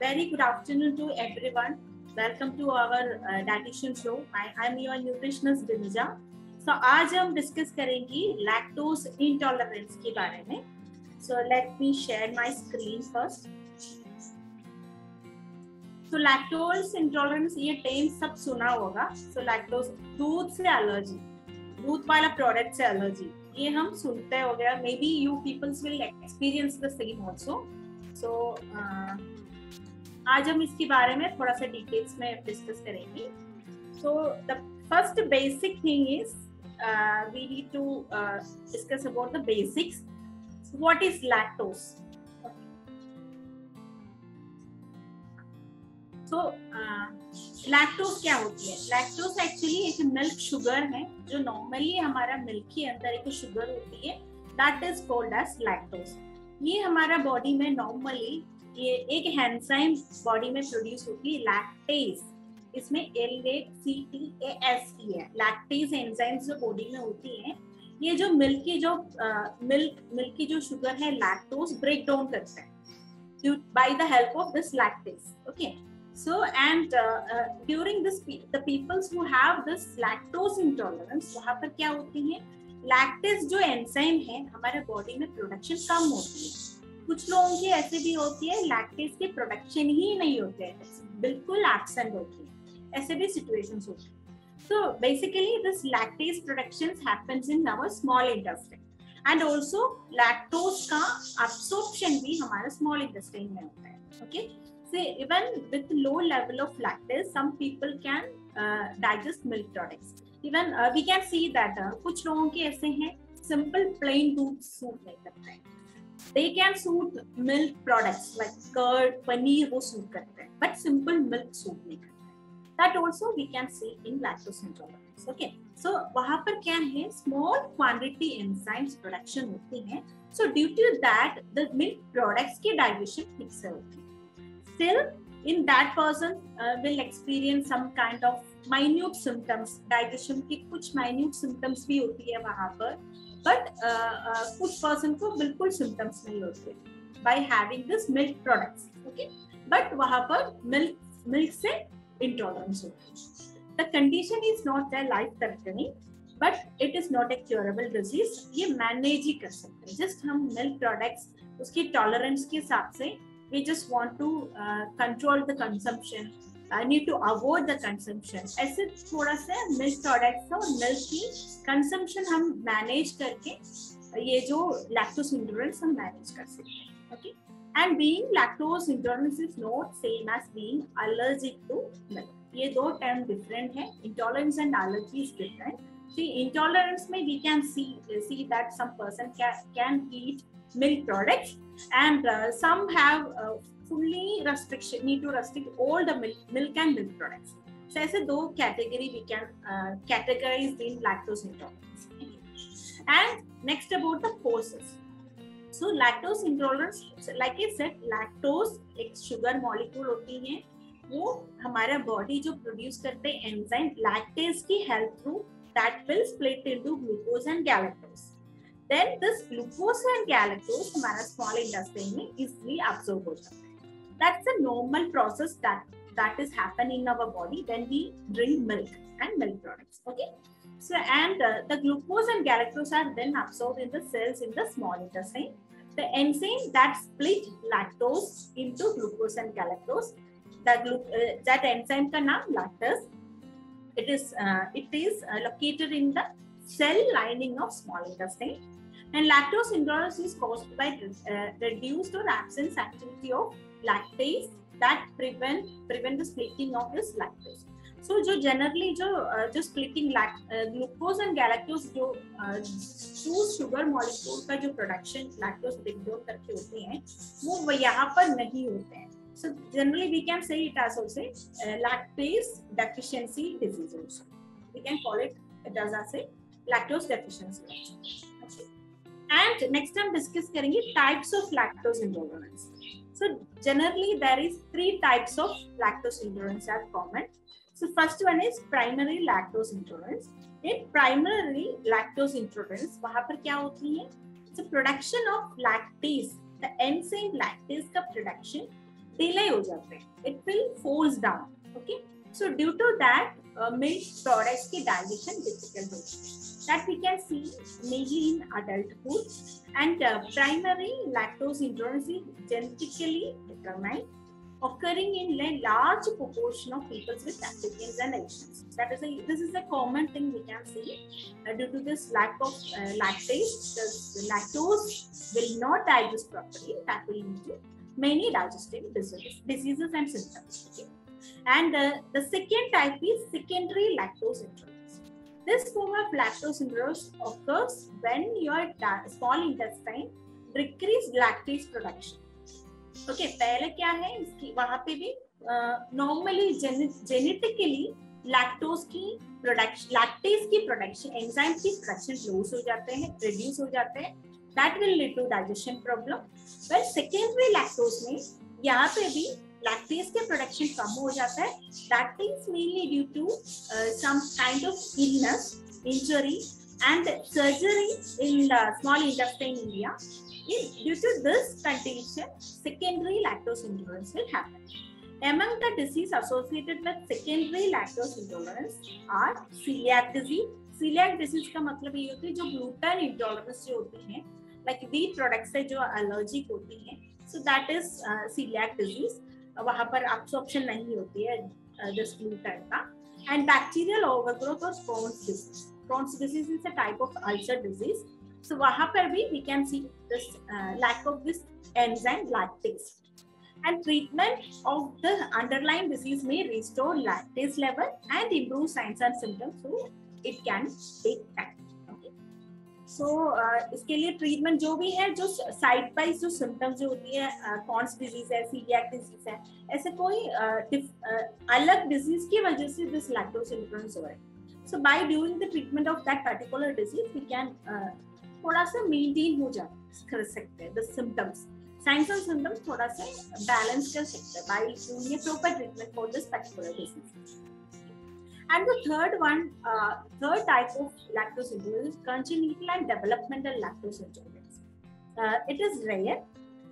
very good afternoon to everyone. Welcome to our dietitian show. I'm your nutritionist Dinja. So आज हम discuss करेंगे lactose intolerance के बारे में. So let me share my screen first. So lactose intolerance ये term सब सुना होगा. So lactose दूध से एलर्जी, दूध वाला प्रोडक्ट से एलर्जी, ये हम सुनते हो गया. Maybe you peoples will experience the same also. So आज हम इसके बारे में थोड़ा सा डिटेल्स में डिस्कस करेंगे. So the first basic thing is we need to discuss about the basics. What is lactose? So lactose क्या होती है? लैक्टोज एक्चुअली एक मिल्क शुगर है जो नॉर्मली हमारा मिल्क के अंदर एक शुगर होती है, that is called as lactose. ये हमारा बॉडी में नॉर्मली ये एक एंजाइम बॉडी में प्रोड्यूस होती है, लैक्टेज. इसमें LACTASE है. लैक्टेज एंजाइम्स जो बॉडी में होती है, ये जो मिल्क की जो शुगर है लैक्टोज ब्रेक डाउन करता है by the help of this lactase. Okay. So and during this the peoples who have this lactose intolerance, वहाँ पर क्या होती है, लैक्टेज जो एंजाइम है हमारे बॉडी में प्रोडक्शन कम होती है. कुछ लोगों की ऐसे भी होती है लैक्टेज की प्रोडक्शन ही नहीं होते हैं, बिल्कुल एब्सेंट होती है. ऐसे भी सिचुएशंस होती है. So basically this lactase production happens in our small intestine and also lactose का absorption भी हमारे small intestine में होता है. Okay. So even with low level of lactase, some people can digest milk products. Even we can see that कुछ लोगों के ऐसे हैं simple plain दूध सूट नहीं करता है. They can suit milk products like curd, paneer वो सूट करते हैं, but simple milk सूट नहीं करता है. That also we can see in lactose intolerance. Okay. So वहाँ पर क्या है, small quantity enzymes production होती है. So due to that the milk products की digestion ठीक से होती है. Still, in that person will experience some kind of minute symptoms. Digestion की कुछ minute symptoms भी होती है वहाँ पर, but कुछ person को बिल्कुल symptoms नहीं होते by having this milk products. Okay, but वहाँ पर milk से intolerance होती है. The condition is not a life-threatening, but it is not a curable disease. ये manage ही कर सकते हैं. Just हम milk products उसकी tolerance के हिसाब से we just want to control the consumption. I need to avoid the consumption. ऐसे थोड़ा सा milk products और milk की consumption हम manage करके ये जो lactose intolerance हम manage कर सकते हैं. Okay. And being lactose intolerance is not same as being allergic to milk. ये दो term different है. Intolerance and allergy is different. See, intolerance में we can see that some person can eat milk products and some have fully need to restrict all the milk and milk products. So ऐसे दो category we can categorize in lactose intolerance. And next about the causes. So lactose intolerance, like I said, lactose एक sugar molecule होती है, वो हमारा body जो produce करते हैं enzyme lactase की help through that will split into glucose and galactose. Then this glucose and galactose हमारा small intestine में easily absorb होता है. That's a normal process that is happening in our body when we drink milk and milk products. Okay. So and the glucose and galactose are then absorbed in the cells in the small intestine. The enzyme that split lactose into glucose and galactose, that enzyme का नाम lactase. It is located in the cell lining of small intestine. And lactose intolerance is caused by reduced or absent activity of lactase that prevent the splitting of this lactose. So जो generally जो splitting glucose and galactose जो two sugar molecule का जो production lactose break down करके होते हैं, वो यहाँ पर नहीं होते हैं. So generally we can say it as also lactase deficiency disease also. We can call it as a lactose deficiency. Okay. And next time discuss करेंगे types of lactose intolerance. So generally there is 3 types of lactose intolerance are common. So first one is primary lactose intolerance. In primary lactose intolerance वहाँ पर क्या होती है? So production of lactase, the enzyme lactase का production delay हो जाते हैं, it will force down. Okay, so due to that milk products की डाइजेशन डिफिकल्ट होती है. That we can see mainly in adulthood, and primary lactose intolerance is genetically determined, occurring in a large proportion of people with Africans and Asians. This is a common thing we can see due to this lack of lactase. The lactose will not digest properly. That will lead to many digestive diseases and symptoms. Okay? And the second type is secondary lactose intolerance. This form of lactose intolerance occurs when your small intestine decrease lactase production. Okay, पहले क्या है इसकी वहाँ पे भी normally genetically lactose की production, lactase की production, enzyme की production lose हो जाते हैं, reduce हो जाते हैं. That will lead to digestion problem. Well, secondary lactose में यहाँ पे भी lactase के production कम हो जाता है. That is mainly due to some kind of illness, injury, and surgery in the small intestine area. Due to this condition, secondary lactose intolerance will happen. Among the disease associated with secondary lactose intolerance are celiac disease. Celiac disease का मतलब ये होती है जो gluten intolerance जो होती है, like wheat products से जो allergic होती है, so that is celiac disease. वहाँ पर absorption नहीं होती है this gluten का. And bacterial overgrowth or Crohn's disease. Crohn's disease is a type of ulcer disease. So वहाँ पर भी we can see this lack of this enzyme lactase. And treatment of the underlying disease may restore lactase level and improve signs and symptoms. So it can take time. So इसके लिए treatment जो भी है, जो side by जो symptoms जो होती है, कॉन्स डिजीज है, सीलियाक डिजीज है, ऐसे कोई अलग डिजीज की वजह से दिस लैक्टोज इंटॉलरेंस हो रहा है. So by doing the treatment of that particular disease we can थोड़ा सा मेंटेन हो कर सकते हैं the symptoms, signs and symptoms थोड़ा सा बैलेंस कर सकते हैं by doing a proper treatment for this particular disease. And the third type of lactose intolerance is congenital and developmental lactose intolerance. It is rare,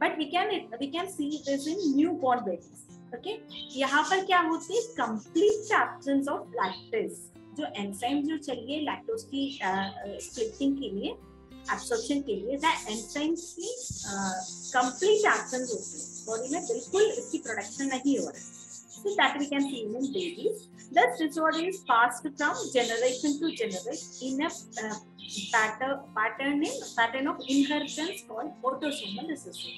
but we can see this in newborn babies. Okay, यहाँ पर क्या होती है, complete absence of lactase. जो enzyme जो चाहिए lactose की splitting के लिए, एब्सॉर्प्शन के लिए, that enzymes की complete absence होती है बॉडी में, बिल्कुल इसकी प्रोडक्शन नहीं हो रहा है. So that we can see in babies. This disorder is passed from generation to generation in a pattern of inheritance called autosomal recessive.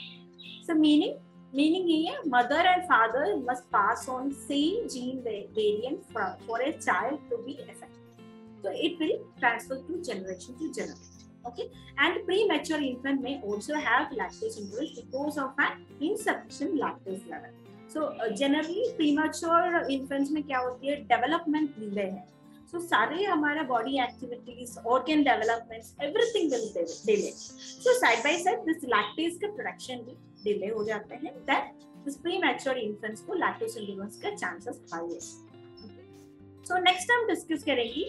So meaning ये mother and father must pass on same gene variant for a child to be affected. So it will transfer to generation to generation. Okay, and premature infant may also have lactose intolerance because of an insufficient lactase level. So generally premature infants में क्या होती है, development delay है. So सारे हमारा body activities, organ developments, everything will delay. So side by side this lactase का production भी delay हो जाते हैं. That this premature infants को lactose intolerance का chances high है. So next हम डिस्कस करेंगे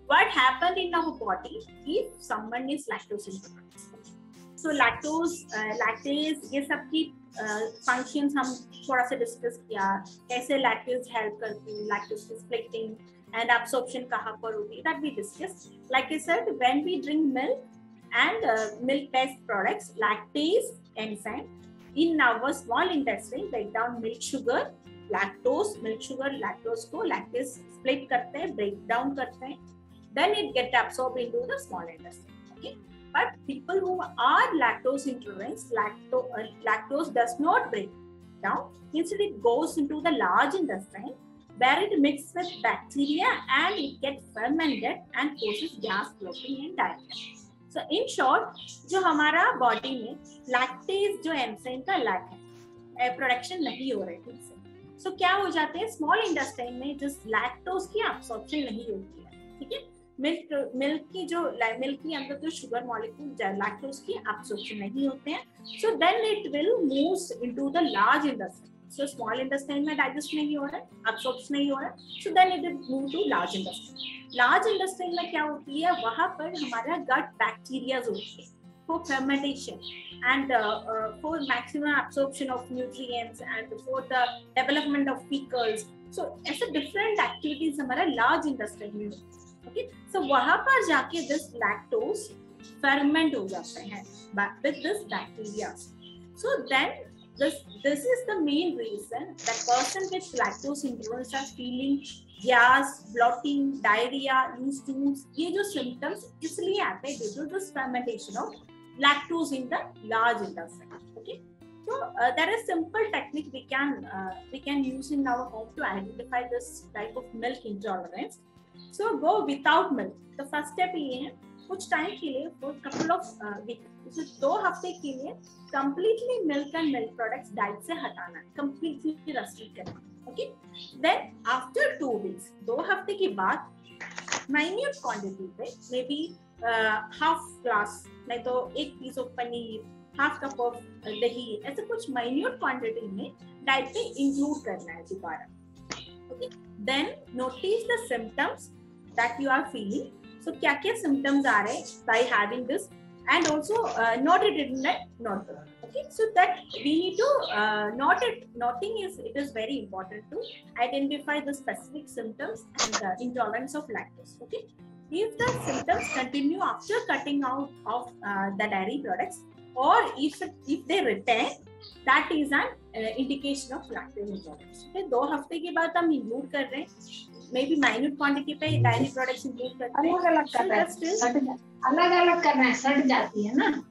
what happened in our body if someone is lactose intolerant. So lactase ये सब की फंक्शंस हम थोड़ा सा डिस्कस किया, कैसे लैक्टेज हेल्प करती है, लैक्टोज की स्प्लिटिंग एंड एब्सॉर्प्शन कहाँ पर होती है, that we discuss. Like I said, when we drink milk and milk based products, lactase enzyme in our small intestine break down milk sugar, lactose को lactase split करते हैं, break down करते हैं, then it get absorb into the small intestine. Okay, but people who are lactose intolerant, lactose does not break down. Instead, it goes into the large intestine where it mixes with bacteria and it gets fermented and causes gas, bloating and diarrhea. So, in short, जो हमारा body में lactase जो enzyme का lack है, production नहीं हो रहा है ठीक से. So, क्या हो जाते हैं, small intestine में जिस lactose की absorption नहीं होती है, ठीक है. मिल्क की अंदर जो शुगर मॉलिक्यूल लैक्टोज की एब्सॉर्प्शन नहीं होते हैं. So then it will moves into the large intestine. So small intestine में डाइजेस्ट नहीं हो रहा है, एब्सॉर्प्शन नहीं हो रहा है, so then it will move to large intestine. Large intestine में क्या होती है, वहां पर हमारा गट बैक्टीरिया होती है. for fermentation and for maximum absorption of nutrients and for the development of pickles. So ऐसे different activities हमारा large industry में okay. So वहाँ पर जाके this lactose ferment हो जाते हैं with this bacteria. So then this is the main reason that person with lactose intolerance are feeling gas, bloating, diarrhea, loose stools. ये जो symptoms इसलिए आते हैं due to this fermentation of lactose in the large intestine. Okay, so there is simple technique we can use in our home to identify this type of milk intolerance. So go without milk. The first step ये है कुछ time के लिए for couple of weeks, 2 हफ्ते के लिए completely milk and milk products diet से हटाना, completely restrict करना. Okay, then after 2 weeks, 2 हफ्ते के बाद minute quantity पे maybe half glass, नहीं तो 1 piece of paneer, half cup of दही, ऐसे कुछ minute quantity में डाइट पे include करना है दोबारा. Okay, then notice the symptoms that you are feeling. So क्या क्या symptoms आ रहे हैं by having this, and also note it in that notebook. Okay, so that we need to note it. Noting it is very important to identify the specific symptoms and the intolerance of lactose. Okay, if the symptoms continue after cutting out of the dairy products, or if they return, that is an indication of lactose intolerance. Okay, 2 हफ्ते के बाद हम include कर रहे हैं, maybe minute quantity पे dairy products include करते हैं, अलग-अलग कर रहे हैं, अलग-अलग करना है, सड़ जाती है ना.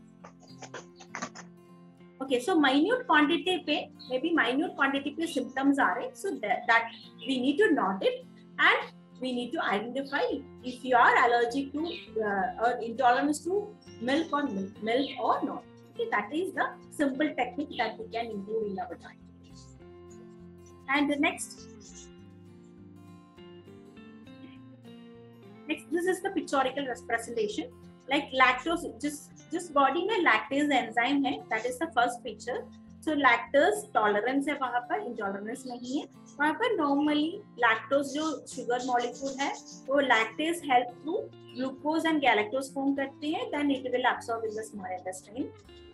Okay, so minute quantity पे maybe minute quantity पे symptoms आ रहे हैं, so that we need to note it and we need to identify if you are allergic to or intolerant to milk or not. Okay, that is the simple technique that we can include in our diet. And the next, this is the pictorial representation. Like lactose, जिस body में lactase enzyme है, that is the first picture. So lactose tolerance है वहाँ पर, intolerance नहीं है. वहाँ पर normally lactose जो sugar molecule है, वो lactase help through glucose and galactose form करते हैं, then it will absorb in the small intestine.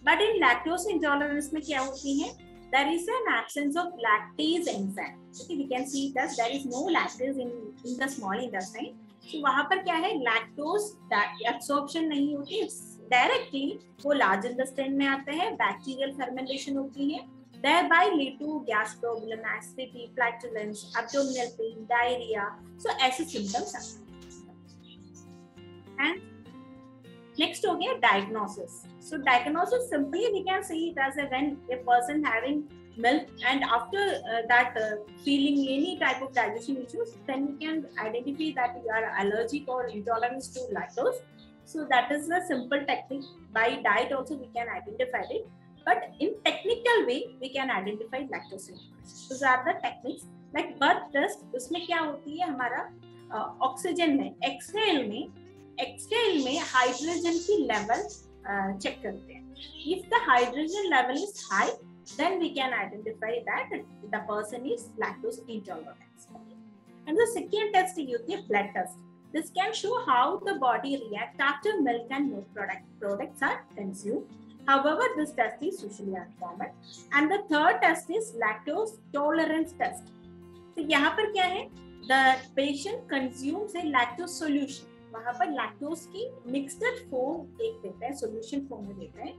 But in lactose intolerance में क्या होती है? There is an absence of lactase enzyme. Okay, we can see that there is no lactase in the small intestine. So वहाँ पर क्या है? Lactose absorption नहीं होती, डायरेक्टली वो लार्ज इंटेस्टाइन में आते हैं, बैक्टीरियल फर्मेंटेशन होती है, thereby lead to gas problem, acidity, flatulence, abdominal pain, diarrhea. So ऐसे symptoms आते हैं. And next हो गया diagnosis. So diagnosis simply we can see it as when a person having milk and after that feeling any type of digestion issues, then we can identify that you are allergic or intolerant to lactose. So that is a simple technique. By diet also we can identify it, but in technical way we can identify lactose intolerance. So these are the techniques. Like birth test, उसमें क्या होती है हमारा oxygen में exhale में hydrogen की level check करते हैं. If the hydrogen level is high, then we can identify that the person is lactose intolerant. And the second test is blood test. This can show how the body reacts after milk and milk products are consumed. However, this test is usually uncommon. And the third test is lactose tolerance test. So यहाँ पर क्या है? The patient consumes a lactose solution. वहाँ पर lactose की mixed form एक देते हैं, solution form में देते हैं.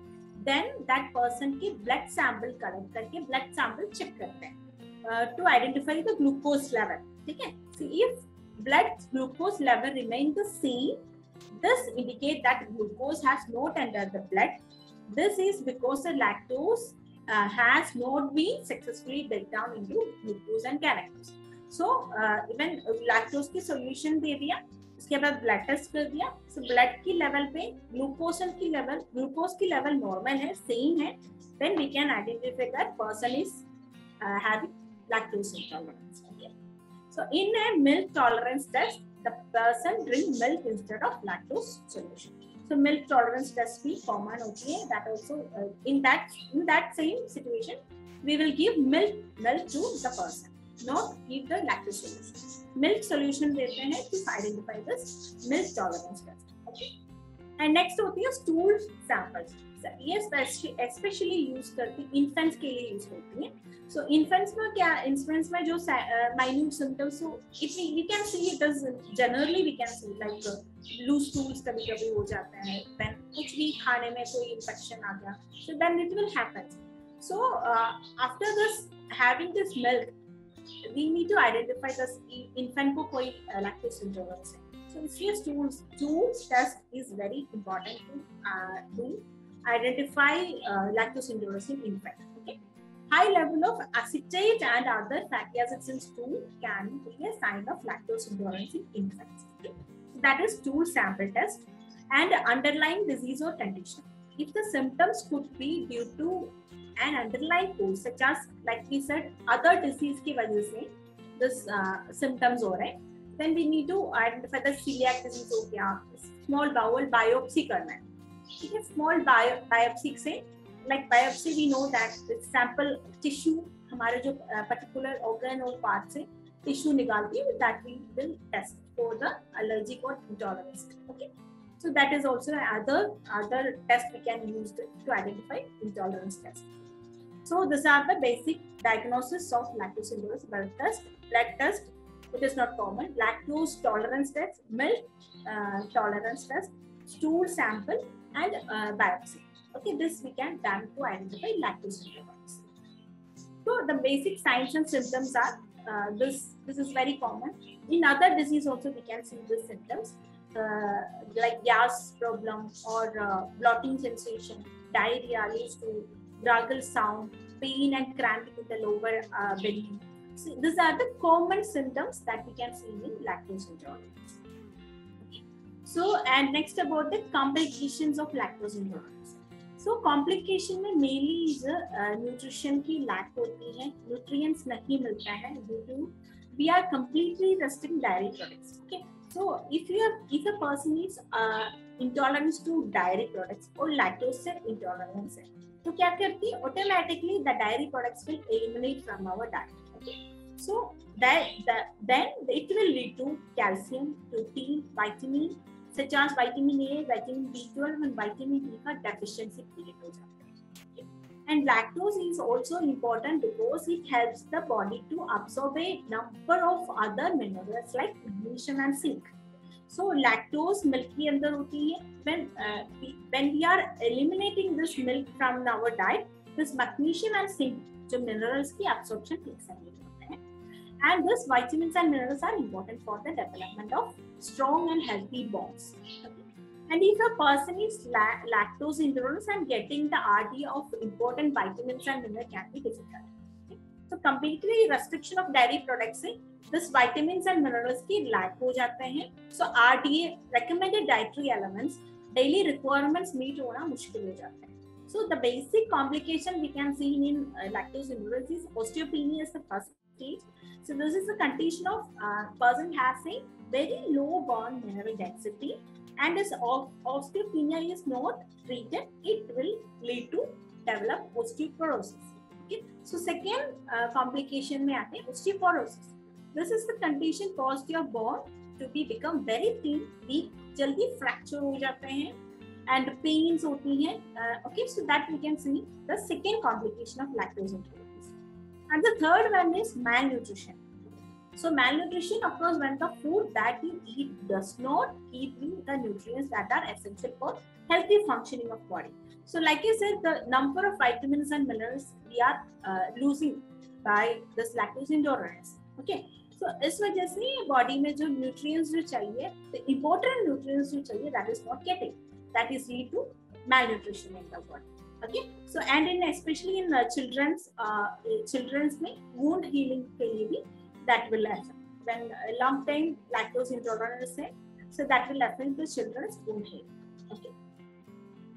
Then that person की blood sample collect करके blood sample check करते हैं to identify the glucose level. ठीक है? So if blood glucose level remain the same, this indicate that glucose has not entered the blood. This is because the lactose has not been successfully break down into glucose and galactose. So even lactose की solution दे दिया, उसके बाद blood test कर दिया. So blood की level पे glucose की level normal है, सेम है, then we can identify that person is having lactose intolerance. So in a milk tolerance test the person drink milk instead of lactose solution. So milk tolerance test भी common होती है. That also in that same situation we will give milk to the person, not give the lactose solution. Milk solution देते हैं to identify this milk tolerance test. Okay. And next होती है stool samples. ये specially use करती infants के लिए use होती है. सो इन्फेंट्स में क्या, इन्फेंट्स में जो minute symptoms, so if we can see it is generally we can see like loose stools कभी कभी हो जाते हैं, देन कुछ भी खाने में कोई इंफेक्शन आ गया, so then it will happen. So after this having this milk we need to identify the infant को कोई lactose intolerance है. So this stool test is very important to identify lactose intolerance in infant. Okay, high level of acetate and other fatty acids in stool can be a sign of lactose intolerance in infants. Okay? So that is stool sample test. And underlying disease or condition. If the symptoms could be due to an underlying cause such as like we said other disease की वजह से this symptoms हो रहे हैं, then we need to identify the celiac disease हो गया, small bowel biopsy करना है. ठीक है, small biopsy से like biopsy we know that the sample tissue हमारे जो particular organ और part से tissue निकालती है, that we will test for the allergic or intolerance. Okay, so that is also other test we can use to identify intolerance test. So these are the basic diagnosis of lactose intolerance. Blood test, it is not common. Lactose tolerance test, milk tolerance test, stool sample, and biopsy. Okay, this we can done to identify lactose intolerance. So the basic signs and symptoms are this is very common. In other disease also we can see these symptoms like gas problem or bloating sensation, diarrhea, leads to gargle sound, pain and cramping in the lower belly. So these are the common symptoms that we can see in lactose intolerance. Okay. So and next about the complications of lactose intolerance. So complication में mainly is nutrition की lack होती है, nutrients नहीं मिलता है due to we are completely restricting dairy products. Okay. So if a person is intolerant to dairy products or lactose से intolerance है, तो क्या करती है, automatically the dairy products will eliminate from our diet. Okay, so then it will lead to calcium, protein, vitamin such as vitamin A, vitamin B12 and vitamin D का deficiency create हो जाता है. Okay. And lactose is also important because it helps the body to absorb a number of other minerals like magnesium and zinc. So lactose milk के अंदर होती है. When we are eliminating this milk from our diet, this magnesium and zinc जो minerals की absorption ठीक से नहीं होते हैं. And this vitamins and minerals are important for the development of strong and healthy bones. Okay. And if a person is lactose intolerant and getting the RD of important vitamins and minerals can be difficult. Okay. So completely restriction of dairy products से this vitamins and minerals की lack हो जाते हैं. So RDA recommended dietary elements daily requirements meet होना मुश्किल हो जाता है. So the basic complication we can see in lactose intolerance is osteopenia is the first stage. So this is a condition of person has a very low bone mineral density, and as osteopenia is not treated, it will lead to develop osteoporosis. Okay. So second complication में आते हैं osteoporosis. This is the condition caused your bone to become very thin, weak, जल्दी fracture हो जाते हैं, and pains होती हैं. Okay, so that we can see the second complication of lactose intolerance. And the third one is malnutrition. So malnutrition occurs when the food that you eat does not give you the nutrients that are essential for healthy functioning of body. So like I said, the number of vitamins and minerals we are losing by this lactose intolerance. Okay. So इस वजह से body में जो nutrients जो चाहिए, the important nutrients जो चाहिए, that is not getting, that is lead to malnutrition in the body. Okay, so and in especially in children's में wound healing के लिए भी that will affect when long time lactose intolerance है, so that will affect the children's wound healing. Okay,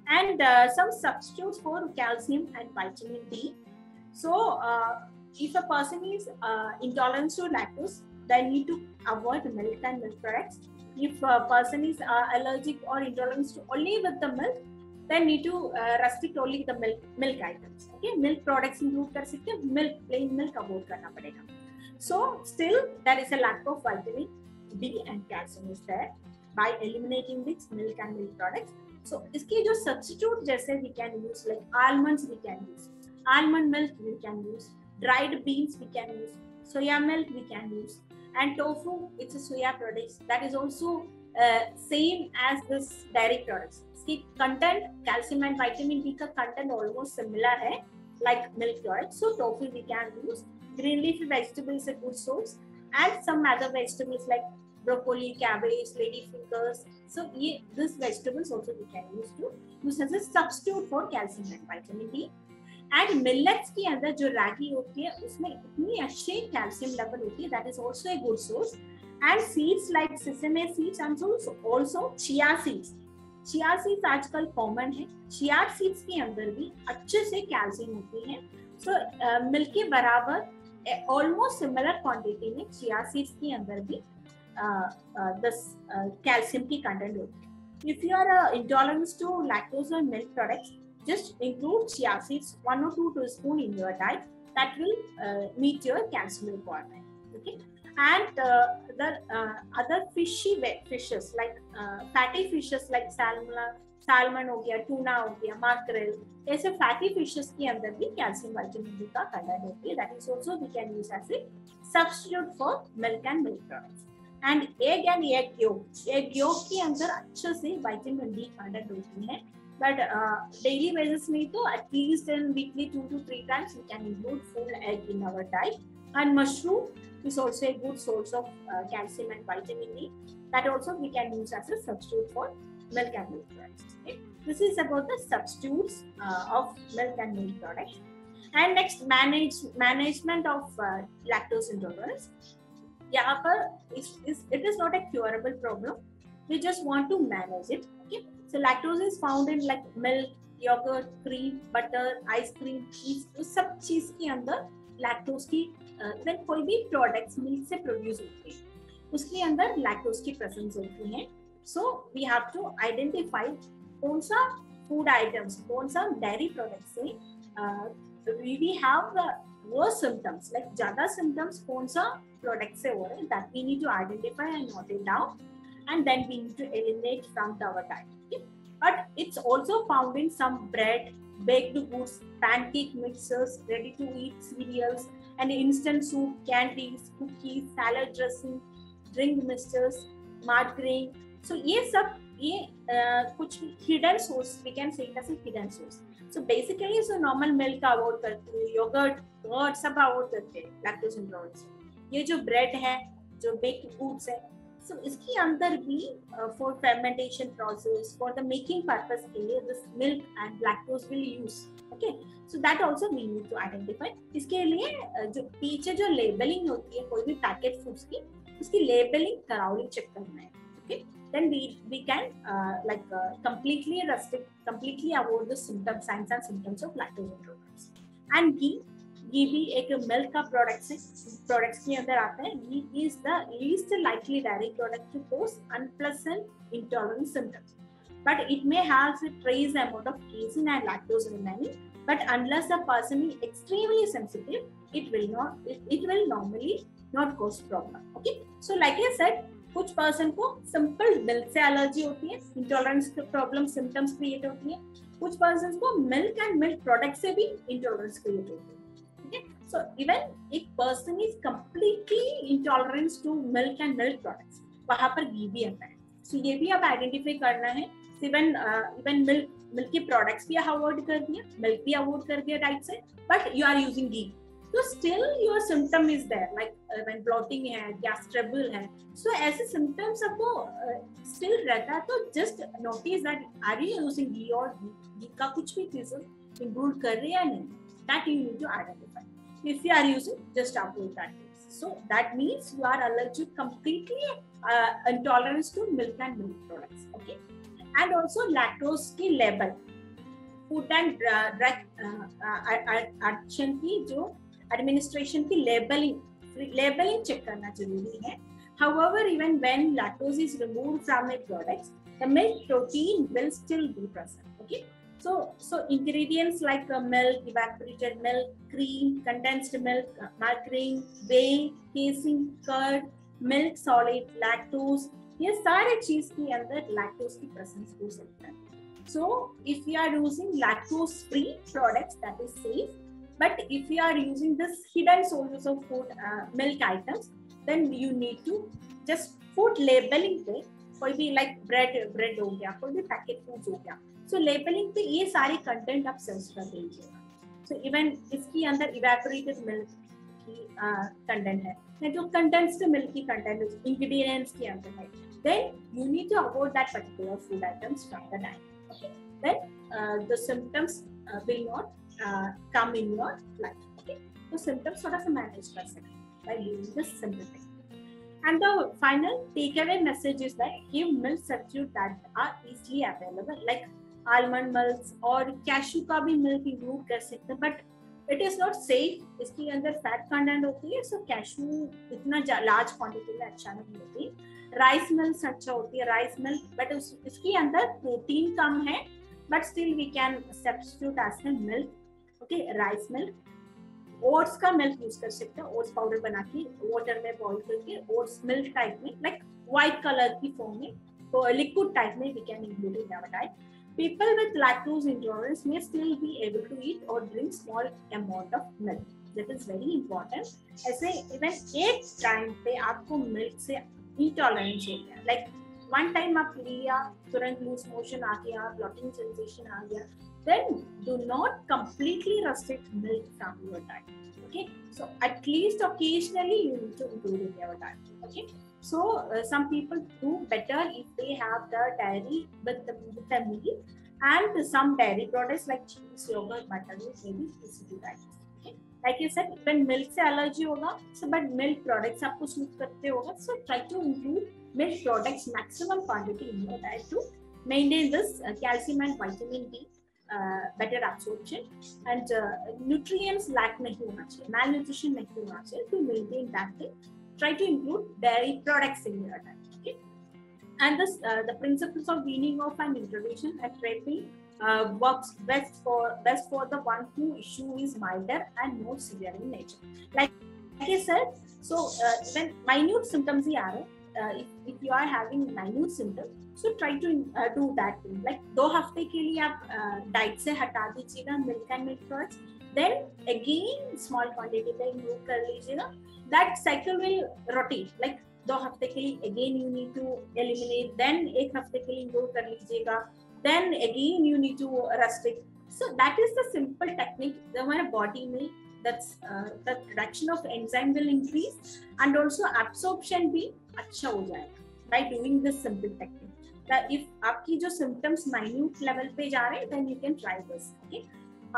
and some substitutes for calcium and vitamin D. So if a person is intolerant to lactose, they need to avoid milk and milk products. If a person is allergic or intolerant to only with the milk, they need to restrict only the milk items. Okay, milk products include कर सकते हैं, milk plain milk avoid करना पड़ेगा. So still there is a lack of vitamin D and calcium is there. By eliminating this milk and milk products, So इसके जो substitute जैसे we can use like almonds we can use, almond milk we can use, dried beans we can use, soya milk we can use, and tofu it's a soya product that is also same as this dairy products. इसकी content calcium and vitamin D का content almost similar है like milk products. So tofu we can use, green leafy vegetables a good source, and some other vegetables like broccoli, cabbage, ladyfingers. So these vegetables also we can use as a substitute for calcium and vitamin D. And millets के अंदर जो रागी होती है उसमें इतनी अच्छी calcium level होती है, that is also a good source. And seeds like sesame seeds and also chia seeds. Chia seeds आजकल कॉमन है. Chia seeds के अंदर भी अच्छे से कैल्शियम होती है. So मिल्क के बराबर ऑलमोस्ट सिमिलर क्वांटिटी में chia seeds के अंदर भी कैल्शियम की कंटेंट होती है. If you are intolerant to lactose or milk products, just include chia seeds 1 or 2 teaspoons in your diet. That will meet your calcium requirement. Okay, and the other fishes like fatty fishes like salmon हो गया, tuna हो गया, mackerel, ऐसे fatty fishes के अंदर भी calcium vitamin D का content होती है. That is also we can use as a substitute for milk and milk products. And egg yolk के अंदर अच्छे से vitamin D कंटेंट होती है. But daily basis में तो at least in weekly 2 to 3 times we can include full egg in our diet. And mushroom is also a good source of calcium and vitamin D. That also we can use as a substitute for milk and milk products. Okay? This is about the substitutes of milk and milk products. And next, management of lactose intolerance. यहाँ पर it is not a curable problem. We just want to manage it. Okay. So lactose is found in like milk, yogurt, cream, butter, ice cream, cheese. तो सब चीज के अंदर lactose की even कोई भी प्रोडक्ट्स मिल्क से प्रोड्यूस होते हैं उसके अंदर लैक्टोज की प्रेजेंस होती है. So we have to identify कौन सा फूड आइटम्स, कौन सा डेयरी प्रोडक्ट से we have worse symptoms, like ज्यादा symptoms कौन सा प्रोडक्ट से हो रहे हैं, that we need to identify and note it down, and then we need to eliminate from our diet. Okay? But it's also found in some bread, baked goods, pancake mixers, ready to eat cereals, and instant soup, candies, cookies, salad dressing, drink mixtures, margarine. So ये सब कुछ hidden source, we can say it as a hidden source. So basically so normal milk avoid करते हैं, yogurt, curd सब avoid करते हैं lactose intolerance. ये जो bread है, जो baked goods है, so इसके अंदर भी for fermentation process, for the making purpose के लिए this milk and lactose will use. Okay, so that also we need to identify. इसके लिए जो पीछे जो labeling होती है कोई भी packet foods की, उसकी labeling thoroughly check करना है. Okay, then we can completely restrict, completely avoid the symptoms, signs and symptoms of lactose intolerance. And ghee भी एक मिल्क का प्रोडक्ट्स के अंदर आता है. Ghee is the least likely dairy product to cause unpleasant intolerance symptoms, but it may have a trace amount of casein and lactose remaining. But unless the person is extremely sensitive, it will normally not cause problem. Okay, so like I said, कुछ person को simple milk से allergy होती है, intolerance problem symptoms create होती है. कुछ person को milk and milk product से भी इंटॉलरेंस क्रिएट होती है. Okay, so even एक person is completely intolerance to milk and milk products, वहां पर घी भी आता है. सो ये भी आप आइडेंटिफाई करना है. इवन मिल्क के प्रोडक्ट्स भी अवॉइड कर दिया, मिल्क भी अवॉइड कर दिया डाइट से, but you are using ghee, तो still your symptom is there, like when bloating है, गैस ट्रबल है. सो ऐसे सिम्टम्स आपको स्टिल रहता है, तो just notice that are you using ghee और घी का कुछ भी चीज इंक्लूड कर रहे हैं या नहीं. That you need to identify. If you are using, just avoid that. So that means you are allergic completely intolerance to milk and milk products. Okay, and also lactose की label, food and drug administration की labeling check करना जरूरी है. However, even when lactose is removed from a product, the milk protein will still be present. Okay. So ingredients like milk, evaporated milk, cream, condensed milk, margarine, whey, casein, curd, milk solid, lactose, ये सारे चीज के अंदर lactose की presence हो सकता है. So if we are using lactose-free products, that is safe. But if we are using this hidden sources of food, milk items, then you need to just food labeling पे कोई भी like bread हो गया, कोई भी packet foods हो गया, so labeling पे ये सारे content आप search कर दीजिएगा. So even इसके अंदर evaporated milk की content है, या जो condensed milk की content है, ingredients के अंदर है, then you need to avoid that particular food items from the diet. Okay? Then the symptoms will not come in your life. Okay? So symptoms sort of manage कर सकते by doing this simple thing. And the final takeaway message is that give milk substitute that are easily available, like almond milks और cashew का भी milk include कर सकते हैं, but it is not safe. इसके अंदर fat content होती है, so cashew इतना large quantity में अच्छा नहीं होती. Rice milk अच्छा होती है, rice milk, but इसके अंदर protein कम है, but still we can substitute as a milk. Okay, rice milk. Oats का मिल्क यूज कर सकते हैं, ओट्स पाउडर बना के वाटर में बॉईल करके ओट्स मिल्क टाइप में, लाइक व्हाइट कलर की फॉर्म में, तो लिक्विड टाइप में we can include in our diet. People with lactose intolerance may still be able to eat or drink small amount of milk. That is very important. ऐसे even एक time पे आपको milk से intolerance हो गया, like one time आप लिया, तुरंत लूज मोशन आ गया, ब्लॉटिंग सेंसेशन आ गया, then do not completely restrict milk from your diet. Okay, so at least occasionally you need to include in your diet. Okay, so some people do better if they have the dairy with the meal, and some dairy products like cheese, yogurt, butter may be easy to digest. Okay, like I said, when milk से allergy होगा, so but milk products आपको suit करते होगा, so try to include milk products maximum quantity in your diet to maintain this calcium and vitamin D better absorption, and nutrients lack नहीं होना चाहिए, malnutrition नहीं होना चाहिए. To maintain that thing, try to include dairy products in your diet. Okay, and this the principles of weaning off and introduction and therapy works best for the one who issue is milder and more severe in nature. Like I said, so when minute symptoms ही आ रहे, if you are having minute symptoms, so try to do that thing. Like 2 हफ्ते के लिए आप diet से हटा दीजिएगा milk and milk products, then again small quantity पे include कर लीजिएगा. That cycle will rotate, like 2 हफ्ते के लिए again you need to eliminate, then 1 हफ्ते के लिए इंक्लूड कर लीजिएगा, then again you need to restrict. So that is the simple technique. हमारे बॉडी में that's the production of enzyme will increase and also absorption भी अच्छा हो जाएगा by doing this simple technique. That if आपकी जो symptoms minute level पे जा रहे हैं, then you can try this. Okay,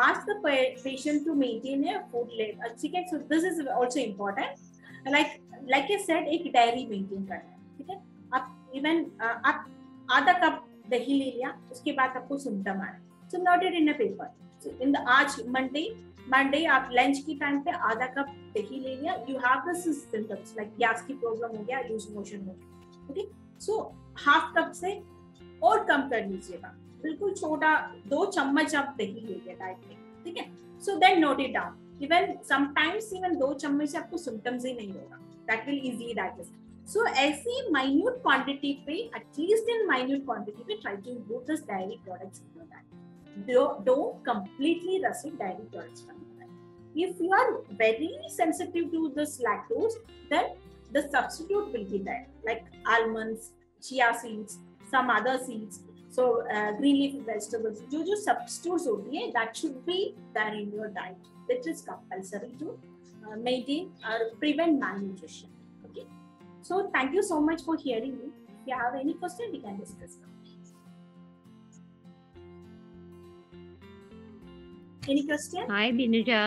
ask the patient to maintain a food level. ठीक है, so this is also important. Like I said, एक diary maintain करना है. ठीक है, आप इवन आप आधा कप दही ले लिया, उसके बाद आपको सिम्टम आ रहा है, so note it in a paper. So in the आज मंडे आप लंच की टाइम पे आधा कप दही ले लिया, you have the symptoms like gas की प्रॉब्लम हो गया, लूज मोशन हो गया. ओके, सो हाफ कप से और कम कर लीजिएगा, बिल्कुल छोटा 2 चम्मच आप दही लीजिए डाइट में. ठीक है, so then note it down. Even sometimes even 2 चम्मच से आपको सिम्टम्स ही नहीं होगा, that will easily digest. So ऐसी माइन्यूट क्वांटिटी पे, एटलीस्ट इन माइन्यूट क्वांटिटी पे try to include this dairy products in your diet. Don't completely restrict dairy products from your diet. If you are very sensitive to this lactose, then the substitute will be there, like almonds, chia seeds, some other seeds. So green leafy vegetables, जो substitutes होती है, that should be there in your diet. It is compulsory to maintain or prevent malnutrition. Okay. So thank you so much for hearing me. If you have any question, we can discuss now. Any question? Hi बिनुजा.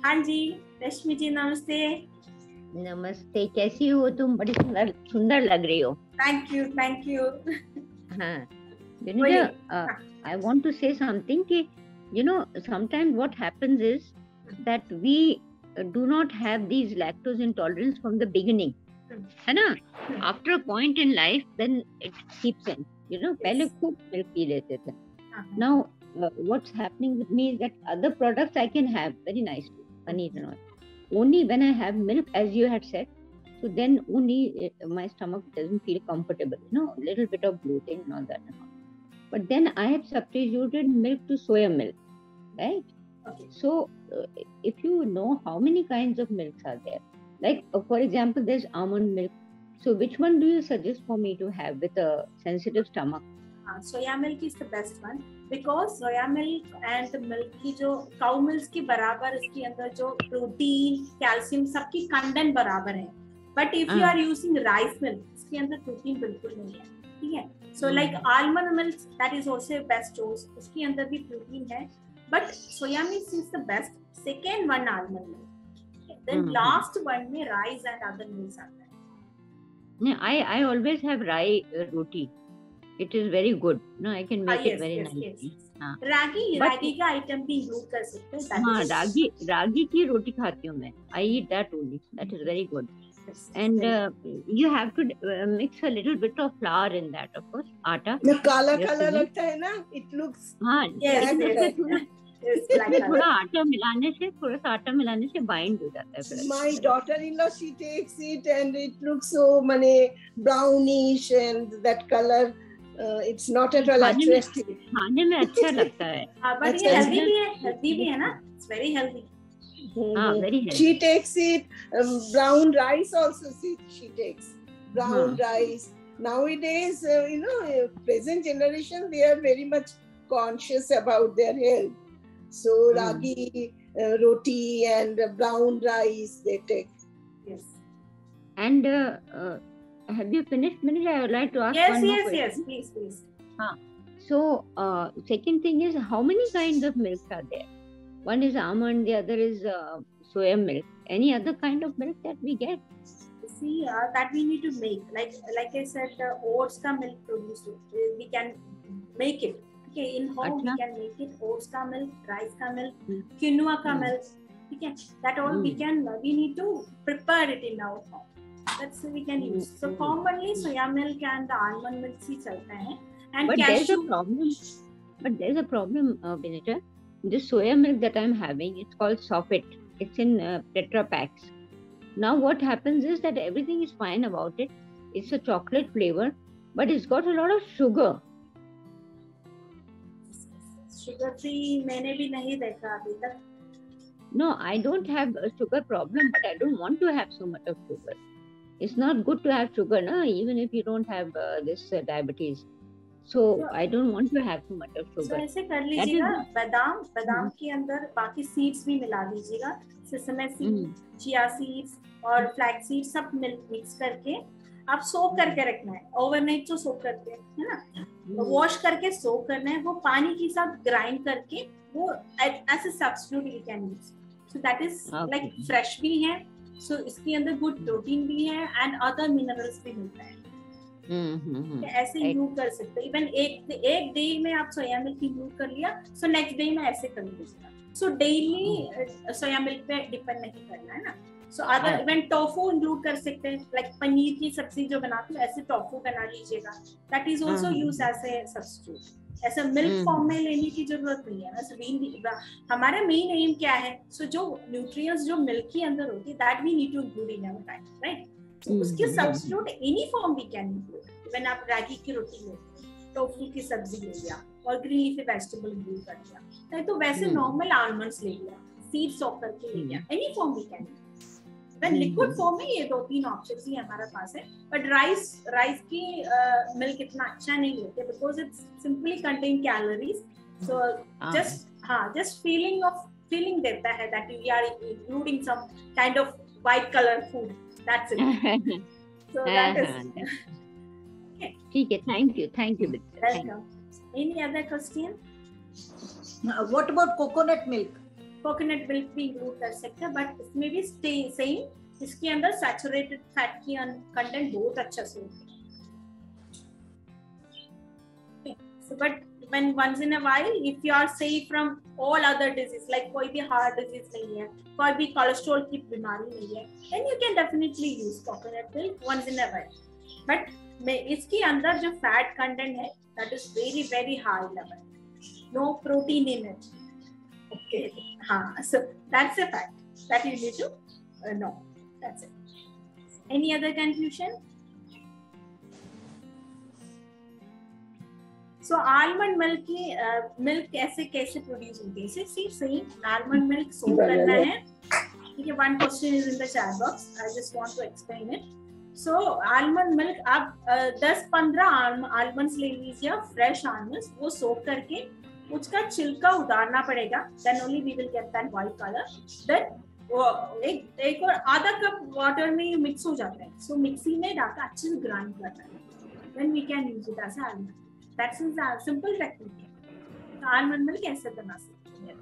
हाँ जी, रश्मि जी नमस्ते. नमस्ते, कैसी हो तुम? बड़ी सुंदर लग रही हो. Thank you. हाँ बिनुजा, I want to say something कि you know sometimes what happens is that we do not have these lactose intolerance from the beginning, है ना? After a point in life, then it keeps in. You know, पहले खूब milk P लेते थे. Now what's happening with me is that other products I can have very nicely, paneer and all. Only when I have milk, as you had said, so then only my stomach doesn't feel comfortable. You know, a little bit of bloating and all that. And all. but then I have substituted milk to soya milk, right? Okay. So if you know how many kinds of milks are there, like for example, there's almond milk. So which one do you suggest for me to have with a sensitive stomach? Soya milk is the best one because soya milk and milk की जो cow milk के बराबर इसके अंदर जो protein, calcium सबकी content बराबर है. But if you are using rice milk, इसके अंदर protein बिल्कुल नहीं है, ठीक है? So like almond milk, that is also a best choice. उसके अंदर भी protein है, but soya milk is the best. Second one almond milk, then last one में rice and other milks आता है. Yeah, I always have rye roti. It is very good. No, I can make it very nicely. Yes. रागी का item भी include कर सकते हैं. हाँ, रागी की रोटी खाती हूँ मैं. I eat that only. That is very good. And you have to mix a little bit of flour in that, of course. आटा. ना काला लगता है ना? It looks. हाँ. Yes. थोड़ा आटा मिलाने से bind हो जाता है. My daughter-in-law, she takes it and it looks so brownish and that color. It's not at all attractive. खाने में अच्छा लगता है. But ये healthy भी है ना? It's very healthy. Very healthy. She takes it. Brown rice also. She takes brown rice. Nowadays, present generation, they are very much conscious about their health. So ragi, roti and brown rice they take. Yes. And have you finished, Manija? I would like to ask one more question. Yes. Please. So second thing is, how many kinds of milks are there? One is almond, the other is soya milk. Any other kind of milk that we get? See, that we need to make. Like I said, oats ka milk produced. We can make it. Okay, in home we can make it. Oats ka milk, rice ka milk, quinoa ka milk. Okay, that all we need to prepare it in our home. That's we can use. So commonly soya milk and almond milk ही चलता है. And but cashew. there's a problem, Benita. This soya milk that I'm having, it's called Sofit. It's in Tetra packs. Now what happens is that everything is fine about it. It's a chocolate flavor, but it's got a lot of sugar. Sugar free मैंने भी नहीं देखा अभी तक. No, I don't have a sugar problem, but I don't want to have so much of sugar. It's not good to have sugar, no? Even if you don't have this diabetes. So I don't want to have too much of sugar. So ऐसे कर लीजिएगा. बादाम के अंदर बाकी seeds भी मिला दीजिएगा. Sesame seeds, chia seeds और flax seeds सब मिक्स करके आप सोक करके रखना है. ओवरनाइट जो सोक करते हैं, है ना? वॉश करके सोक करना है. वो पानी के साथ ग्राइंड करके वो as a substitute we can use. So that is like fresh भी है. सो इसके अंदर गुड प्रोटीन भी है एंड अदर मिनरल्स भी मिलता है. ऐसे यूज कर सकते हैं. इवन एक डे में आप सोया मिल्क यूज कर लिया, सो नेक्स्ट डे में ऐसे कर लीजिएगा. सो डेली सोया मिल्क पे डिपेंड नहीं करना है ना. So other even tofu include कर सकते हैं. लाइक पनीर की सब्जी जो बनाते हैं ऐसे टोफू बना लीजिएगा. That is also use as a substitute. ऐसा मिल्क फॉर्म में लेने की जरूरत नहीं है ना. हमारा मेन एम क्या है? सो जो न्यूट्रिएंट्स जो मिल्क के अंदर होती है that we need to include in our diet, right? उसके substitute any form we can include. Even आप रागी की रोटी ले, टोफू की सब्जी ले लिया और ग्रीन लीफी वेजिटेबल इंक्लूड कर लिया, नहीं तो वैसे नॉर्मल आलमंड्स ले लिया, सीड सॉक करके ले लिया. Any form we can. Even liquid form में ये 2-3 ऑप्शंस ही हमारे पास है. बट राइस की मिल्क इतना अच्छा नहीं होता because it's simply contain calories. So just feeling देता है that we are including some kind of white colour food. That's it. So that is okay. ठीक है. Thank you. Welcome. Any other question? What about coconut milk? Coconut milk भी include कर सकते हैं, but इसमें भी same. इसके अंदर saturated fat की content बहुत अच्छा से होती है. So but when once in a while, if you are safe from all other disease, like कोई भी heart disease नहीं है, कोई भी cholesterol की बीमारी नहीं है, then you can definitely use coconut milk once in a while. But इसके अंदर जो fat content है, that is very very high level. No protein in it. Okay. So that's a fact that you need to know. That's it. Any other conclusion? So almond milk की milk कैसे कैसे produce होती है? सही almond milk सोक करना है, ठीक है. One question is in the chat box, I just want to explain it. So almond milk आप 10-15 आलमंड्स ले लीजिए, फ्रेश आलमंड्स, वो सोक करके उसका छिलका उतारना पड़ेगा. Then only we will get that white colour. देन वो एक और आधा कप वाटर में मिक्स हो जाता है. सो मिक्सी में डालकर अच्छे से ग्राइंड करना है. Then we can use it as almond. That's is a simple technique. Almond milk कैसे बना सकते हैं?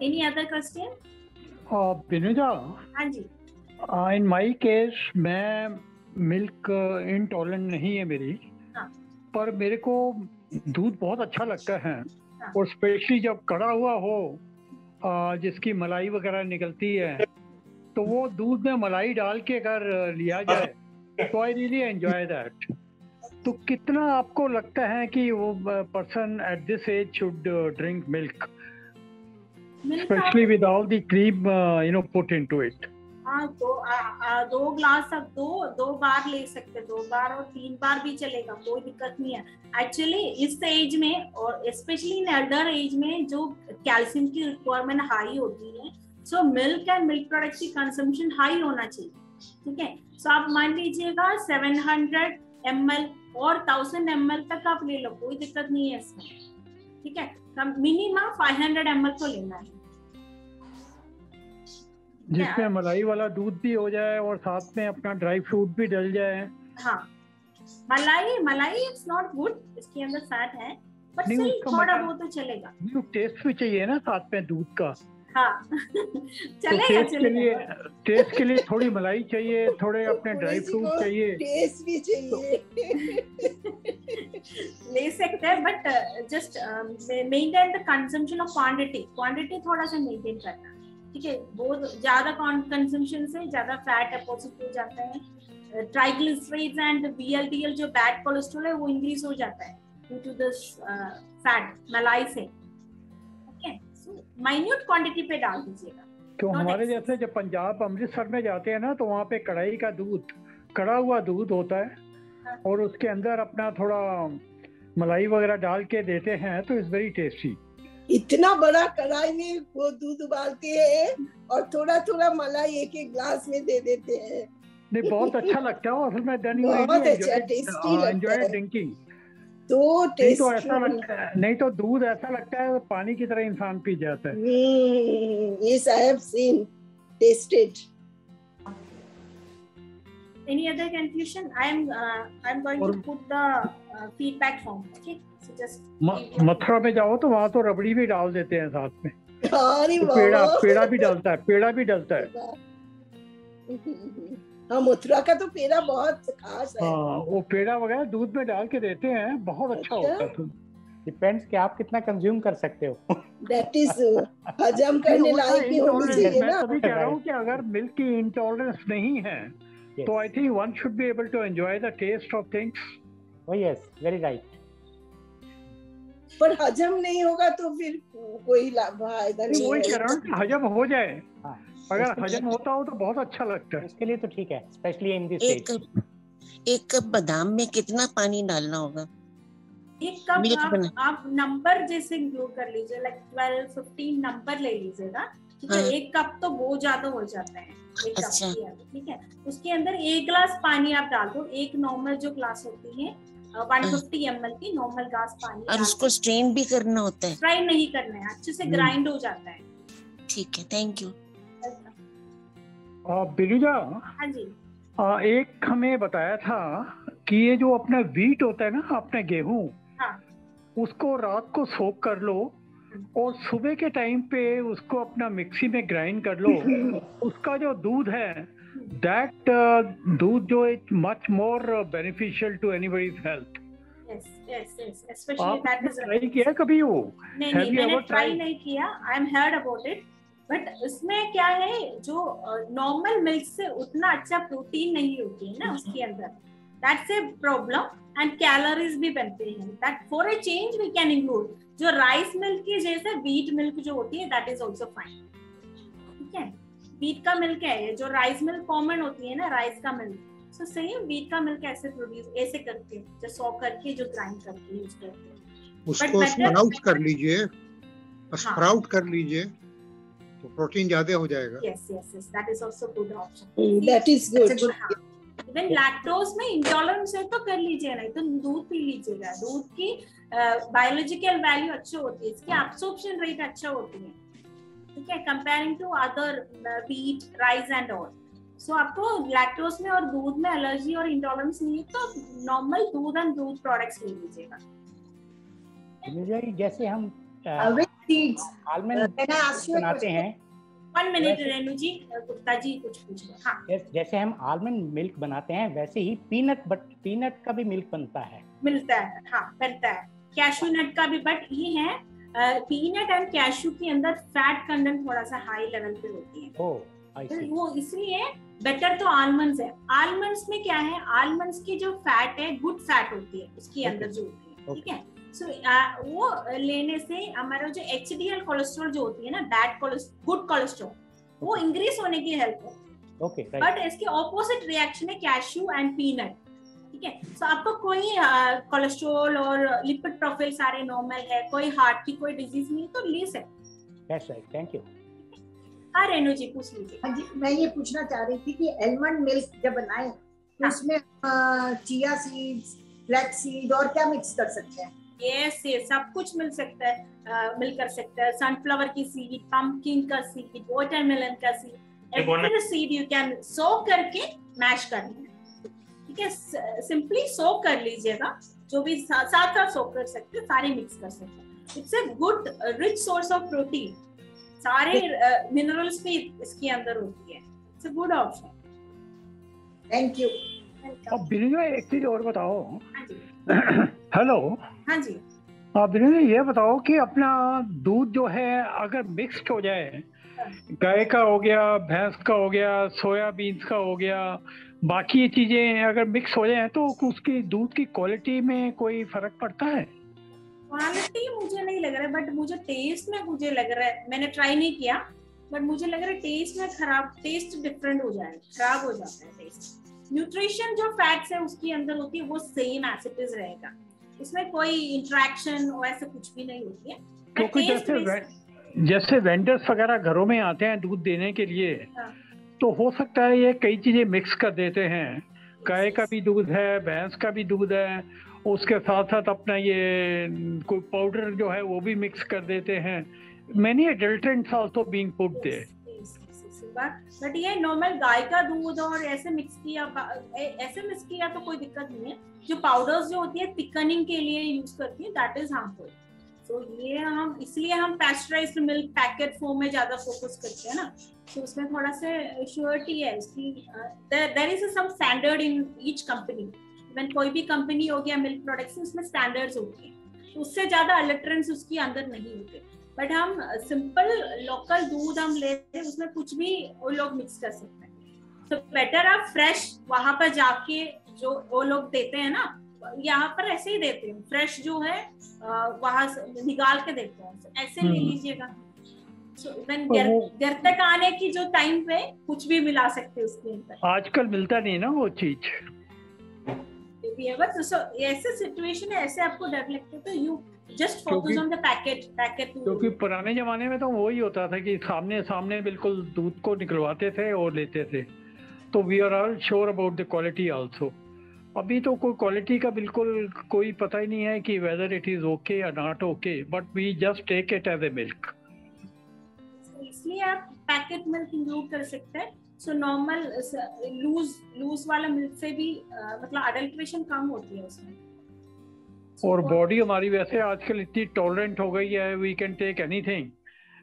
Any other question? बिनुजा, हाँ जी. इन माय केस मैं मिल्क इंटॉलरेंट नहीं है मेरी, हाँ. पर मेरे को दूध बहुत अच्छा लगता है. हाँ. और स्पेशली जब कड़ा हुआ हो, जिसकी मलाई वगैरह निकलती है, तो वो दूध में मलाई डाल के अगर लिया जाए तो आई रियली एंजॉय दैट. तो कितना आपको लगता है कि वो person at this age should drink milk, especially with all the cream put into it? हाँ, दो ग्लास आप दो बार ले सकते, 2 बार और 3 बार भी चलेगा, कोई दिक्कत नहीं है. एक्चुअली इस एज में और स्पेशली इन एल्डर एज में जो कैल्शियम की रिक्वायरमेंट हाई होती है, so milk and milk product की कंजम्पशन हाई होना चाहिए. ठीक है. सो आप मान लीजिएगा 700 ml और 1000 ml तक आप ले लो, कोई दिक्कत नहीं है इसमें. ठीक है. मिनिमम 500 ml तो लेना है, जिसमें मलाई वाला दूध भी हो जाए और साथ में अपना ड्राई फ्रूट भी डल जाए. हाँ. मलाई इट्स नॉट गुड, इसके अंदर फैट है, बट नहीं, स्टिल उसका थोड़ा मतलब- बहुत तो चलेगा. टेस्ट भी चाहिए ना साथ में दूध का. हाँ. तो चलेगा टेस्ट के लिए थोड़ी मलाई चाहिए, थोड़े अपने ड्राई फ्रूट चाहिए, टेस्ट भी चाहिए. ले सकते हैं, but just maintain the consumption of quantity थोड़ा सा मेंटेन करना. ठीक है. बहुत ज्यादा कंजम्पशन से ज्यादा फैट डिपॉजिट हो जाता है. ट्राइग्लिसराइड्स एंड VLDL जो बैड कोलेस्ट्रॉल है वो इंक्रीज हो जाता है ड्यू टू दिस फैट मलाई से. ओके. सो माइन्यूट क्वांटिटी पे डाल दीजिएगा. तो हमारे जैसे जब पंजाब अमृतसर में जाते हैं ना, तो वहाँ पे कढ़ाई का दूध, कड़ा हुआ दूध होता है, हाँ. और उसके अंदर अपना थोड़ा मलाई वगैरह डाल के देते हैं, तो इट्स वेरी टेस्टी. इतना बड़ा कढ़ाई में वो दूध उबालते हैं और थोड़ा थोड़ा मलाई एक एक ग्लास में दे देते हैं. नहीं, बहुत अच्छा लगता है. और फिर मैं देन बहुत अच्छा, tasty लगता एंजॉय है. ड्रिंकिंग. तो नहीं तो टेस्ट ऐसा लगता है, नहीं तो दूध ऐसा लगता है पानी की तरह इंसान पी जाता है. Yes, I have seen, tasted. Any other confusion? I'm going to put the feedback form. Okay. So just Mathura में जाओ तो वहाँ तो रबड़ी भी डाल देते हैं साथ में. अरे तो वाह. पेड़ा भी डलता है. हाँ, मथुरा का तो पेड़ा बहुत खास है. हाँ, वो पेड़ा वगैरह दूध में डाल के देते हैं, बहुत अच्छा होता है. डिपेंड्स कि आप कितना कंज्यूम कर सकते हो. That is हजम करने लायक भी होनी चाहिए मैं ना. तभी कह रहा हूँ कि अगर मिल्क की इंटॉलरेंस नहीं है, तो I think one should be able to enjoy the taste of things. Oh yes, very right. पर हजम नहीं होगा तो फिर कोई फायदा नहीं वही कह रहा हूँ है. कि हजम हो जाए. हाँ. अगर हजम होता हो तो बहुत अच्छा लगता है. उसके लिए तो ठीक है, स्पेशली इन दिस एक कप बादाम में कितना पानी डालना होगा? एक कप मिल्क आप नंबर जैसे इंक्लूड कर लीजिए, लाइक 12-15 नंबर ले लीजिएगा. ठीक है. हाँ. एक कप तो बहुत ज्यादा हो जाता है. एक कप अच्छा. के अंदर. ठीक है. उसके अंदर 1 ग्लास पानी आप डाल दो. एक नॉर्मल जो ग्लास होती है 150 ml की नॉर्मल ग्लास पानी. और उसको स्ट्रेन भी करना होता है? फ्राई नहीं करना है, अच्छे से ग्राइंड हो जाता है. ठीक है, थैंक यू. बिनुजा, हाँ जी. एक हमें बताया था कि ये जो अपना व्हीट होता है ना, अपना गेहूं, हाँ. उसको रात को सोक कर लो और सुबह के टाइम पे उसको अपना मिक्सी में ग्राइंड कर लो. उसका जो दूध है, दैट दूध जो is much more beneficial to anybody's health. Yes. Especially आपने that is ट्राई किया कभी वो? नहीं, Have you मैंने ever ट्राई tried? नहीं किया. I am heard about it. But इसमें क्या है, जो नॉर्मल मिल्क से उतना अच्छा प्रोटीन नहीं होती है ना उसके अंदर. That's a problem. And calories भी बनते हैं. That for a change we can include जो राइस मिल्क की जैसे व्हीट मिल्क जो होती है, दैट इज आल्सो फाइन. ठीक है. व्हीट का मिल्क है, जो राइस मिल्क कॉमन होती है ना, राइस का मिल्क, सो सेम वीट का मिल्क ऐसे प्रोड्यूस ऐसे करते हैं, जो सॉ करके जो ग्राइंड करके यूज करते हैं। उसको स्प्राउट कर लीजिए, स्प्राउट कर लीजिए तो प्रोटीन ज्यादा हो जाएगा। Yes yes yes, that is also good option. That is good. Even lactose में इंटॉलरेंस है तो कर लीजिए, नहीं तो दूध पी लीजिएगा। दूध की बायोलॉजिकल वैल्यू अच्छी होती है, इसकी एब्सॉर्प्शन रेट अच्छा होती है, ठीक है, comparing to other wheat, rice and all. So आपको लैक्टोज में और दूध में एलर्जी और इंटॉलरेंस नहीं है तो नॉर्मल दूध एंड दूध प्रोडक्ट्स ले लीजिएगा। जैसे हम आलमंड बनाते हैं, 1 मिनट रेणु जी, गुप्ता जी कुछ पूछ रहे हैं। हाँ, जैसे हम आलमंड मिल्क बनाते हैं वैसे ही पीनट का भी मिल्क बनता है, मिलता है, हाँ बनता है, कैशू नट का भी। बट ये है पीनट एंड कैशू के अंदर फैट कंटेंट थोड़ा सा हाई लेवल पे होती है, तो वो इसलिए बेटर तो आलमंड्स है। आलमंड्स में क्या है, आलमंड्स की जो फैट है गुड फैट होती है उसके अंदर जो होती है, ठीक है। सो वो लेने से हमारा जो HDL कोलेस्ट्रॉल जो होती है ना, बैड कोलेस्ट्रॉल, गुड कोलेस्ट्रॉल, वो इंक्रीज होने की हेल्प है। बट इसके ऑपोजिट रिएक्शन है कैशू एंड पीनट, ठीक है। सो आपको कोई कोलेस्ट्रॉल और लिपिड प्रोफाइल सारे नॉर्मल है, कोई हार्ट की कोई डिजीज नहीं, तो ले सकते। That's right, thank you. हाँ रेणु जी पूछ लीजिए। हाँ जी, मैं ये पूछना चाह रही थी कि आलमंड मिल्क जब बनाए तो उसमें चिया सीड्स, फ्लैक्स सीड और क्या मिक्स कर सकते हैं? यस यस, सब कुछ मिल सकता है, मिल कर सकता है। सनफ्लावर की सीड, पंपकिन का सीड, वाटरमेलन का seed, every seed you can soak करके मैश करना है, ठीक है। सिंपली सोक कर लीजिएगा, जो भी साथ सोक कर सकते हैं, सारे मिक्स कर सकते हैं। It's a good rich source of protein, सारे मिनरल्स भी इसके अंदर होती है। It's a good option. Thank you. अब बिल्कुल एक चीज और बताओ। हाँ जी। हेलो। हाँ जी। आप बिल्कुल ये बताओ कि अपना दूध जो है अगर मिक्स्ड हो जाए, गाय का हो गया, भैंस का हो गया, सोयाबीन का हो गया, बाकी चीजें अगर मिक्स हो जाए तो उसकी दूध की क्वालिटी में कोई फर्क पड़ता है? क्वालिटी मुझे नहीं लग रहा है, बट मुझे टेस्ट में मुझे लग रहा है, मैंने ट्राई नहीं किया, बट मुझे लग रहा है टेस्ट में खराब, टेस्ट डिफरेंट हो जाएगा, खराब हो जाता है टेस्ट। न्यूट्रिशन जो फैट्स है उसके अंदर होती है वो सेम एज इट इज रहेगा, उसमें कोई इंटरेक्शन और ऐसा कुछ भी नहीं होती है। क्योंकि जैसे वेंडर्स वगैरह घरों में आते हैं दूध देने के लिए, तो हो सकता है ये कई चीजें मिक्स कर देते हैं, गाय का भी दूध है, भैंस का भी दूध है, उसके साथ साथ अपना ये कोई पाउडर जो है वो भी मिक्स कर देते हैं। Many adulterants also being put there. But ये नॉर्मल गाय का दूध और ऐसे मिक्स किया तो कोई दिक्कत नहीं है। जो पाउडर्स जो होती है थिकनिंग के लिए यूज करती है, दैट इज हार्मफुल। तो ये हम इसलिए हम पैस्चराइज्ड मिल्क पैकेट फॉर्म में ज्यादा फोकस करते हैं ना, तो उसमें थोड़ा सा श्योरिटी है उसकी। There is some standard in each company, even कोई भी कंपनी हो गया मिल्क प्रोडक्ट्स, उसमें स्टैंडर्ड्स होती हैं, तो उससे ज्यादा अल्टरेंट्स उसके अंदर नहीं होते। बट हम सिंपल लोकल दूध हम लेते हैं, उसमें कुछ भी वो लोग मिक्स कर सकते हैं। तो बेटर आप फ्रेश वहां पर जाके जो वो लोग देते हैं ना, यहाँ पर ऐसे ही देते हैं, फ्रेश जो है वहां से निकाल के देते हैं, ऐसे ले लीजिएगा। घर तक आने की जो टाइम पे कुछ भी मिला सकते हैं उसके अंदर। आजकल मिलता नहीं ना वो चीज, ऐसे सिचुएशन है, ऐसे आपको डर लगता है तो you just focus on the packet. क्योंकि पुराने जमाने में तो वही होता था कि सामने सामने बिल्कुल दूध को निकलवाते थे और लेते थे, तो we are all sure about the quality also. अभी तो कोई क्वालिटी का बिल्कुल कोई पता ही नहीं है कि वेदर इट इज ओके या not okay, but we just take it as a milk. इसलिए आप पैकेट मिल्क इंक्लूड कर सकते हैं। सो नॉर्मल लूज वाला मिल्क से भी मतलब अडल्ट्रेशन कम होती है उसमें। और बॉडी हमारी वैसे आजकल इतनी टॉलरेंट हो गई है, we can take anything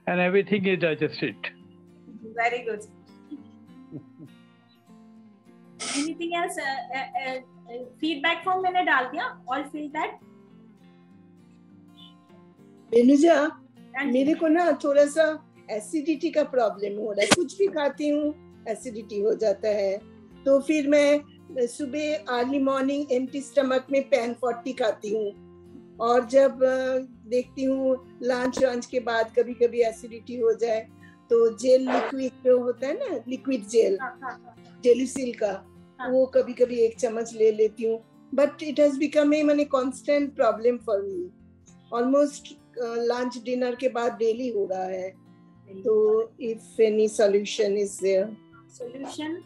and everything is digested. Very good. Anything else? Feedback form मैंने डाल दिया, ऑल फील दैट। बेनुजा, मेरे को ना थोड़ा सा एसिडिटी का प्रॉब्लम हो रहा है, कुछ भी खाती हूँ एसिडिटी हो जाता है, तो फिर मैं सुबह अर्ली मॉर्निंग एम्प्टी स्टमक में पैन 40 खाती हूँ, और जब देखती हूँ लंच के बाद कभी कभी एसिडिटी हो जाए तो जेल लिक्विड जो होता है ना, लिक्विड जेल जेलिसिल का, वो कभी कभी 1 चम्मच ले लेती हूँ, but it has become a माने constant problem for me. Almost lunch dinner के बाद डेली हो रहा है। तो if any solution is there, solution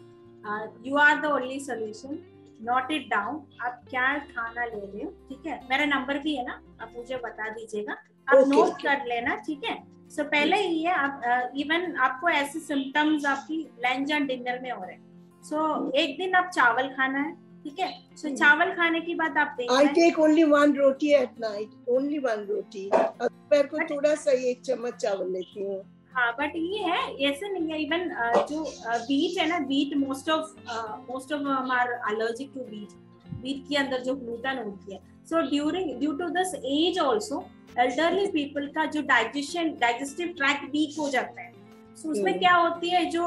you are the only solution. Note it down, आप क्या खाना ले रहे हो, ठीक है? मेरा नंबर भी है ना, आप मुझे बता दीजिएगा, आप नोट कर लेना, ठीक है? सो पहले ही है, आप इवन आपको ऐसे सिम्टम्स आपकी लंच एंड डिनर में हो रहे हैं, सो एक दिन आप चावल खाना है, ठीक है? सो चावल खाने के बाद आप I take only 1 roti at night, only 1 roti। दोपहर को थोड़ा सा 1 चम्मच चावल लेती हूँ। हाँ, बट ये है, ऐसे नहीं है। इवन जो व्हीट है ना, wheat most of are allergic to wheat के अंदर जो ग्लूटेन होती है। So due to this age also elderly people का जो डाइजेस्टिव ट्रैक्ट वीक हो जाता है। सो उसमें क्या होती है, जो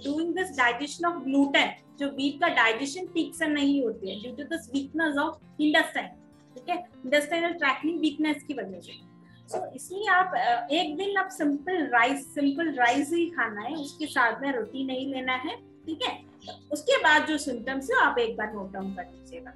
doing this digestion of gluten, जो व्हीट का डाइजेशन ठीक से नहीं होती है due to this weakness of intestine, ठीक है? इंटेस्टाइनल ट्रैक्ट वीकनेस की वजह से। सो इसलिए आप एक दिन आप सिंपल राइस ही खाना है, उसके साथ में रोटी नहीं लेना है, ठीक है? उसके बाद जो सिम्टम्स है आप एक बार नोट डाउन कर लीजिएगा।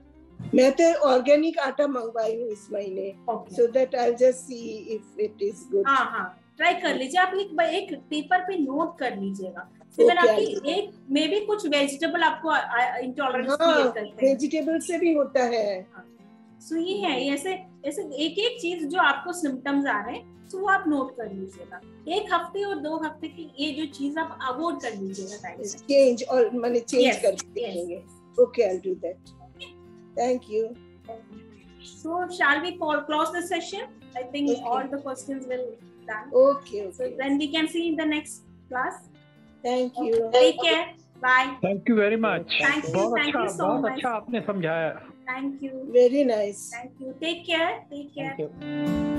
मैं तो ऑर्गेनिक आटा मंगवाई हूँ इस महीने, so that I will just see if it is good. हाँ, ट्राई कर लीजिए। आप एक पेपर पे नोट कर लीजिएगा। फिर आपकी एक मे भी कुछ वेजिटेबल आपको इंटॉलरेंस क्रिएट करते हैं, वेजिटेबल से भी होता है। सो ये है, ऐसे एक चीज जो आपको सिम्टम्स आ रहे हैं, तो वो आप नोट कर लीजिएगा। 1 हफ्ते और 2 हफ्ते की ये जो चीज आप अवॉइड कर लीजिएगा, चेंज और माने चेंज करके देखेंगे। Okay, I will do that. Thank you. So shall we close the session? I think all the questions will done. Okay. So then we can see in the next class. Thank you. Take care. Bye. Thank you very much. Thank you so much. बहुत अच्छा आपने समझाया। Thank you. Very nice. Thank you. Take care. Thank you.